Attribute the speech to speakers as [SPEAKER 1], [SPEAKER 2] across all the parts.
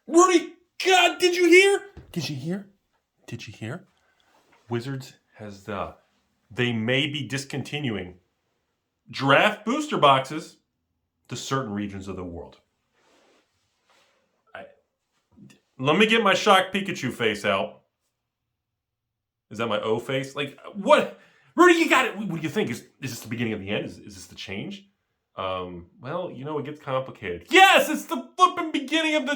[SPEAKER 1] Rudy, God, did you hear? Did you hear? Did you hear? Wizards has they may be discontinuing draft booster boxes to certain regions of the world. Let me get my shocked Pikachu face out. Is that my O face? Like, what? Rudy, you got it. What do you think? Is this the beginning of the end? Is this the change? Well, it gets complicated. Yes, it's the flipping beginning of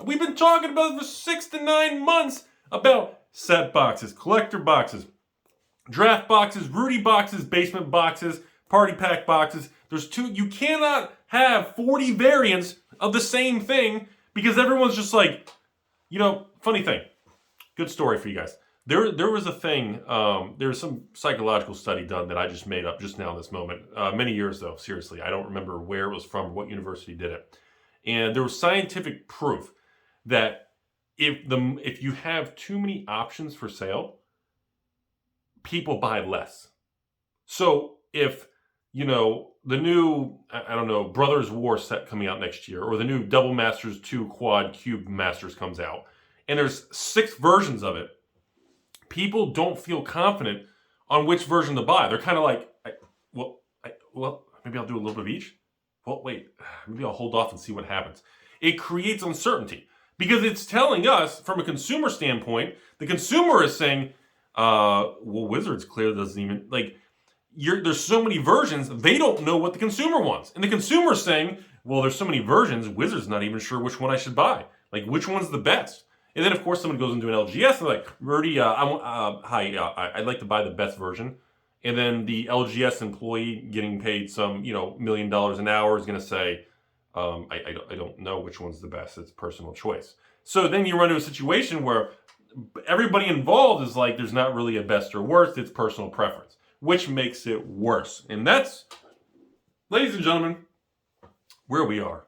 [SPEAKER 1] we've been talking about it for 6 to 9 months about set boxes, collector boxes, draft boxes, Rudy boxes, basement boxes, party pack boxes. You cannot have 40 variants of the same thing because everyone's just like, funny thing. Good story for you guys. There was a thing, there was some psychological study done that I just made up just now in this moment. Many years though, seriously. I don't remember where it was from or what university did it. And there was scientific proof that if you have too many options for sale, people buy less. So if, the new, Brothers War set coming out next year, or the new Double Masters 2 Quad Cube Masters comes out, and there's 6 versions of it, people don't feel confident on which version to buy. They're kind of like, maybe I'll do a little bit of each. Well, wait, maybe I'll hold off and see what happens. It creates uncertainty because it's telling us from a consumer standpoint, the consumer is saying, Wizards clearly doesn't even, there's so many versions, they don't know what the consumer wants. And the consumer is saying, well, there's so many versions, Wizards not even sure which one I should buy. Like, which one's the best? And then, of course, someone goes into an LGS and they're like, Rudy, I'd like to buy the best version. And then the LGS employee getting paid some, $1 million an hour is going to say, I don't know which one's the best. It's personal choice. So then you run into a situation where everybody involved is like, there's not really a best or worst. It's personal preference, which makes it worse. And that's, ladies and gentlemen, where we are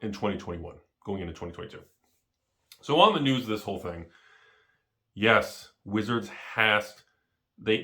[SPEAKER 1] in 2021, going into 2022. So on the news of this whole thing, yes, Wizards have to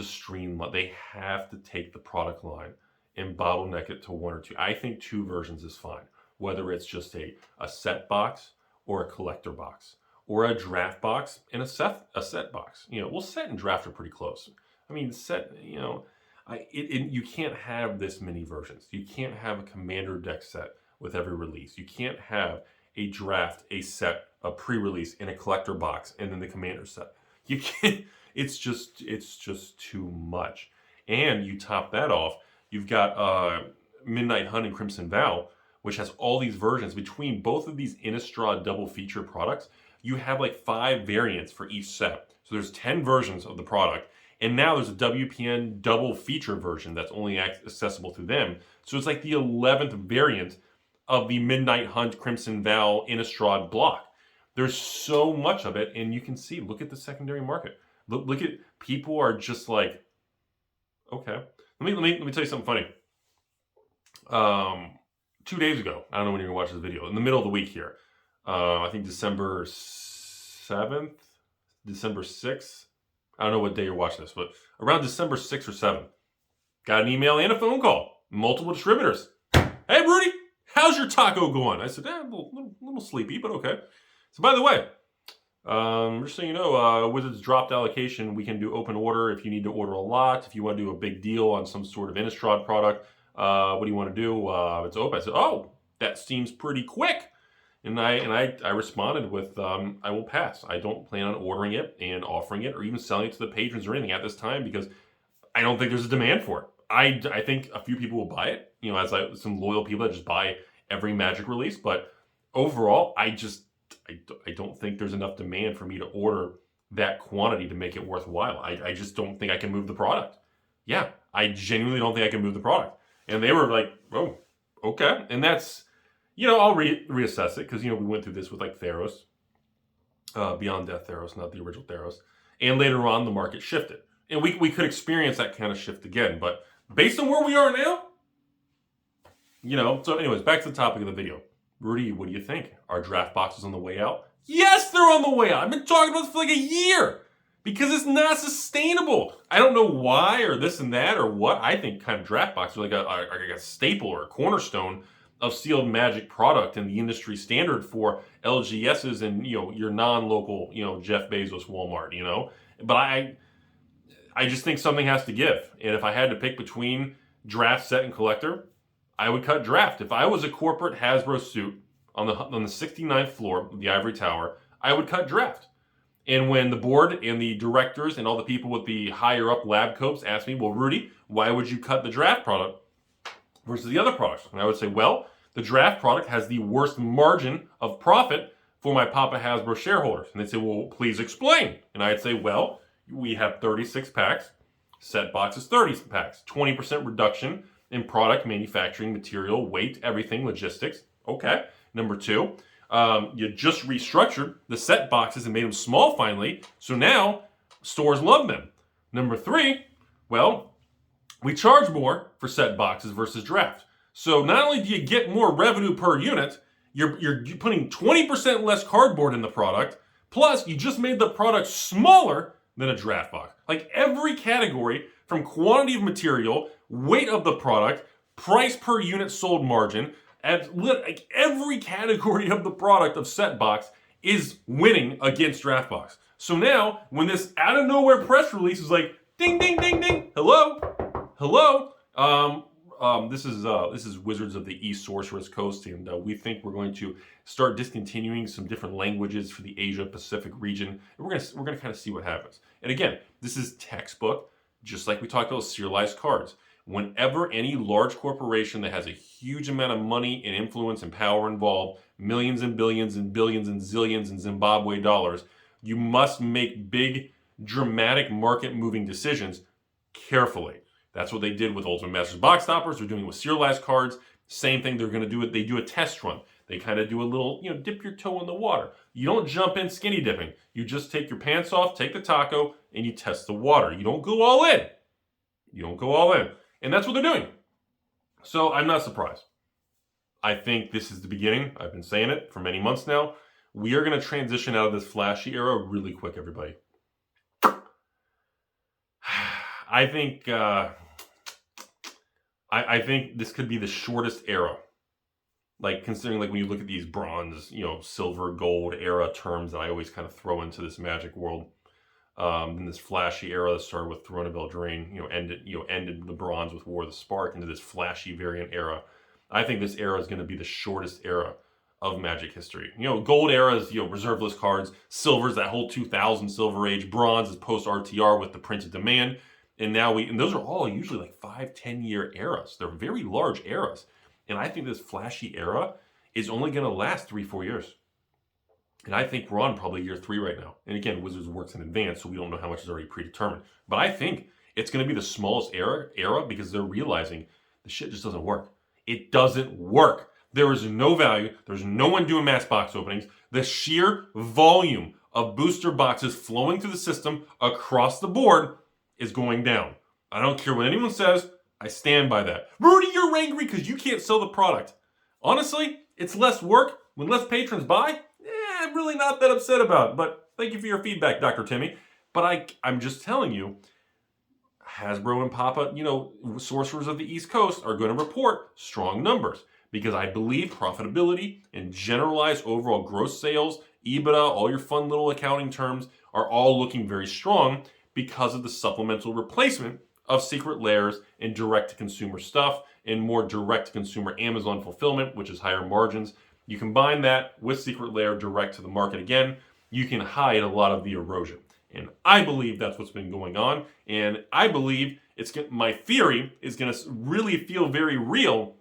[SPEAKER 1] streamline. They have to take the product line and bottleneck it to 1 or 2. I think 2 versions is fine, whether it's just a set box or a collector box or a draft box and a set box. Set and draft are pretty close. I mean, set, you can't have this many versions. You can't have a commander deck set with every release. You can't have a draft, a set, a pre-release, and a collector box, and then the commander set. You can't. It's just too much. And you top that off, you've got Midnight Hunt and Crimson Vow, which has all these versions. Between both of these Innistrad double feature products, you have 5 variants for each set. So there's 10 versions of the product. And now there's a WPN double feature version that's only accessible through them. So it's like the 11th variant of the Midnight Hunt, Crimson Vow, Innistrad block. There's so much of it, and you can see, look at the secondary market. Look at, people are just like, okay. Let me tell you something funny. 2 days ago, I don't know when you're gonna watch this video, in the middle of the week here, I think December 7th, December 6th, I don't know what day you're watching this, but around December 6th or 7th, got an email and a phone call, multiple distributors. Hey, Rudy, how's your taco going? I said, a little sleepy, but okay. So by the way, just so you know, Wizards dropped allocation. We can do open order if you need to order a lot. If you want to do a big deal on some sort of Innistrad product, what do you want to do? It's open. I said, oh, that seems pretty quick. And I responded with, I will pass. I don't plan on ordering it and offering it or even selling it to the patrons or anything at this time because I don't think there's a demand for it. I think a few people will buy it, as some loyal people that just buy every Magic release. But overall, I don't think there's enough demand for me to order that quantity to make it worthwhile. I just don't think I can move the product. Yeah, I genuinely don't think I can move the product. And they were like, oh, okay. And that's, I'll reassess it because, we went through this with Theros, Beyond Death Theros, not the original Theros. And later on, the market shifted. And we could experience that kind of shift again. But based on where we are now, so anyways, back to the topic of the video. Rudy, what do you think? Are draft boxes on the way out? Yes, they're on the way out. I've been talking about this for a year because it's not sustainable. I don't know why or this and that or what. I think kind of draft boxes are like a staple or a cornerstone of sealed magic product and the industry standard for LGSs and, your non-local, Jeff Bezos Walmart, But I just think something has to give. And if I had to pick between draft, set, and collector, I would cut draft. If I was a corporate Hasbro suit on the 69th floor of the Ivory Tower, I would cut draft. And when the board and the directors and all the people with the higher up lab coats asked me, well, Rudy, why would you cut the draft product versus the other products? And I would say, well, the draft product has the worst margin of profit for my Papa Hasbro shareholders. And they'd say, well, please explain. And I'd say, well, we have 36 packs, set boxes 30 packs, 20% reduction in product, manufacturing, material, weight, everything, logistics. Okay. Number two, you just restructured the set boxes and made them small finally. So now stores love them. Number three, well, we charge more for set boxes versus draft. So not only do you get more revenue per unit, you're putting 20% less cardboard in the product, plus you just made the product smaller than a draft box. Like every category, from quantity of material, weight of the product, price per unit sold margin, and like every category of the product of set box is winning against draft box. So now, when this out of nowhere press release is like, ding, ding, ding, ding, hello, this is Wizards of the East Sorcerer's Coast, and we think we're going to start discontinuing some different languages for the Asia Pacific region, and we're gonna kind of see what happens. And again, this is textbook, just like we talked about serialized cards. Whenever any large corporation that has a huge amount of money and influence and power involved, millions and billions and billions and zillions in Zimbabwe dollars, you must make big, dramatic market-moving decisions carefully. That's what they did with Ultimate Masters box toppers. They're doing it with serialized cards. Same thing, they're going to do it. They do a test run. They kind of do a little, dip your toe in the water. You don't jump in skinny dipping. You just take your pants off, take the taco, and you test the water. You don't go all in. You don't go all in. And that's what they're doing. So I'm not surprised. I think this is the beginning. I've been saying it for many months now. We are going to transition out of this flashy era really quick, everybody. I think I think this could be the shortest era. Like, considering, like, when you look at these bronze, silver, gold era terms that I always kind of throw into this Magic world. In this flashy era that started with Throne of Eldraine, ended the bronze with War of the Spark into this flashy variant era. I think this era is going to be the shortest era of Magic history. Gold era is, reserve list cards. Silver is that whole 2000 Silver Age. Bronze is post RTR with the printed demand. And now and those are all usually like 5-10 year eras. They're very large eras. And I think this flashy era is only going to last 3-4 years. And I think we're on probably year 3 right now. And again, Wizards works in advance, so we don't know how much is already predetermined. But I think it's going to be the smallest era because they're realizing the shit just doesn't work. It doesn't work. There is no value. There's no one doing mass box openings. The sheer volume of booster boxes flowing through the system across the board is going down. I don't care what anyone says. I stand by that. Rudy, you're angry because you can't sell the product. Honestly, it's less work when less patrons buy. I'm really not that upset about it, but thank you for your feedback, Dr. Timmy. But I'm just telling you, Hasbro and Papa, Sorcerers of the East Coast are going to report strong numbers because I believe profitability and generalized overall gross sales, EBITDA, all your fun little accounting terms are all looking very strong because of the supplemental replacement of Secret Lairs and direct-to-consumer stuff and more direct-to-consumer Amazon fulfillment, which is higher margins. You combine that with Secret Lair direct to the market again, you can hide a lot of the erosion. And I believe that's what's been going on. And I believe my theory is going to really feel very real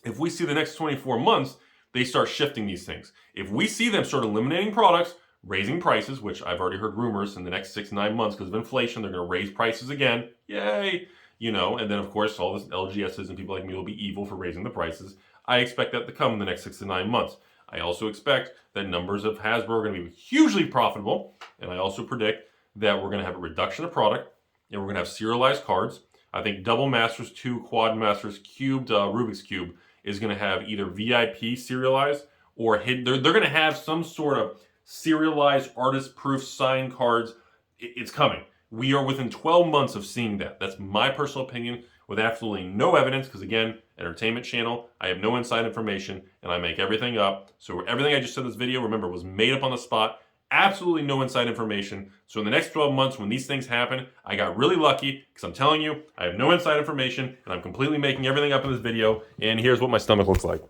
[SPEAKER 1] if we see the next 24 months, they start shifting these things. If we see them start eliminating products, raising prices, which I've already heard rumors in the next 6-9 months because of inflation, they're going to raise prices again. Yay! And then of course all this LGSs and people like me will be evil for raising the prices. I expect that to come in the next 6 to 9 months. I also expect that numbers of Hasbro are going to be hugely profitable, and I also predict that we're going to have a reduction of product, and we're going to have serialized cards. I think Double Masters 2, Quad Masters, Cubed, Rubik's Cube is going to have either VIP serialized or hidden. They're going to have some sort of serialized artist-proof signed cards. It's coming. We are within 12 months of seeing that. That's my personal opinion. with absolutely no evidence, because again, entertainment channel, I have no inside information, and I make everything up. So everything I just said in this video, remember, was made up on the spot. Absolutely no inside information. So in the next 12 months, when these things happen, I got really lucky, because I'm telling you, I have no inside information, and I'm completely making everything up in this video, and here's what my stomach looks like.